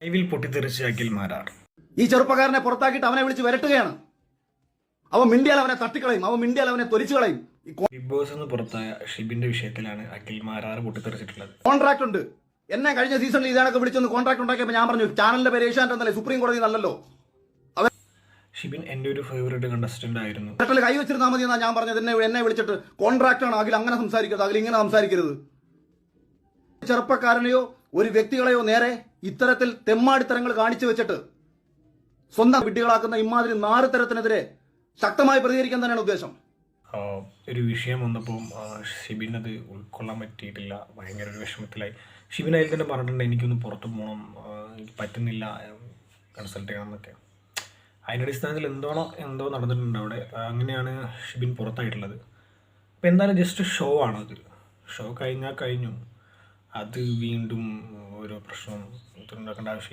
ലൈവിൽ പൊട്ടിത്തെറിച്ച അഖിൽ മാരാർ. ഈ ചെറുപ്പക്കാരനെ പുറത്താക്കിയിട്ട് അവനെ വിളിച്ച് വരട്ടുകയാണ്. അവൻ മിണ്ടിയാൽ അവനെ തട്ടിക്കളയും, അവൻ മിണ്ടിയാൽ അവനെ തൊലിച്ചു കളയും. ബിഗ് ബോസ് എന്ന് പുറത്തായ ഷിബിന്റെ വിഷയത്തിലാണ് അഖിൽ മാരാർ പൊട്ടിത്തെറിച്ചിട്ടുള്ളത്. കോൺട്രാക്ട് ഉണ്ട്. എന്നെ കഴിഞ്ഞ സീസണിൽ ഇതാണൊക്കെ വിളിച്ചൊന്ന് കോൺട്രാക്ട് ഉണ്ടാക്കിയപ്പോൾ ഞാൻ പറഞ്ഞു ചാനലിന്റെ പേര് ഏഷ്യാനെറ്റ് എന്നല്ലേ, സുപ്രീം കോടതി നല്ലല്ലോ. ഷിബിൻ എന്റെ ഒരു ഫേവറേറ്റ് കണ്ടസ്റ്റന്റ് ആയിരുന്നു. കൈ വെച്ചിരുന്നാൽ മതി എന്നാ ഞാൻ പറഞ്ഞത്. എന്നെ വിളിച്ചിട്ട് കോൺട്രാക്ട് ആണ് അഖിൽ അങ്ങനെ സംസാരിക്കരുത്, അഖിൽ ഇങ്ങനെ സംസാരിക്കരുത്. ചെറുപ്പക്കാരനെയോ ഒരു വ്യക്തികളെയോ നേരെ ഇത്തരത്തിൽ തെമ്മാടിത്തരങ്ങൾ കാണിച്ചു വെച്ചിട്ട് സ്വന്തം വിഡ്ഢികളാക്കുന്ന ഇമാതിരി നാറുതരത്തിനെതിരെ ശക്തമായി പ്രതികരിക്കാൻ തന്നെയാണ് ഉദ്ദേശം. ഒരു വിഷയം വന്നപ്പോൾ ഷിബിൻ അത് ഉൾക്കൊള്ളാൻ പറ്റിയിട്ടില്ല. ഭയങ്കര ഒരു വിഷമത്തിലായി. ഷിബിൻ അതിൽ തന്നെ പറഞ്ഞിട്ടുണ്ട് എനിക്കൊന്ന് പുറത്തു പോകണം, എനിക്ക് പറ്റുന്നില്ല, കൺസൾട്ട് ചെയ്യണം എന്നൊക്കെ. അതിൻ്റെ അടിസ്ഥാനത്തിൽ എന്തോ നടന്നിട്ടുണ്ട് അവിടെ. അങ്ങനെയാണ് ഷിബിൻ പുറത്തായിട്ടുള്ളത്. അപ്പം എന്തായാലും ജസ്റ്റ് ഷോ ആണത്. ഷോ കഴിഞ്ഞാൽ കഴിഞ്ഞു. അത് വീണ്ടും ഓരോ പ്രശ്നം ഉണ്ടാക്കേണ്ട ആവശ്യം.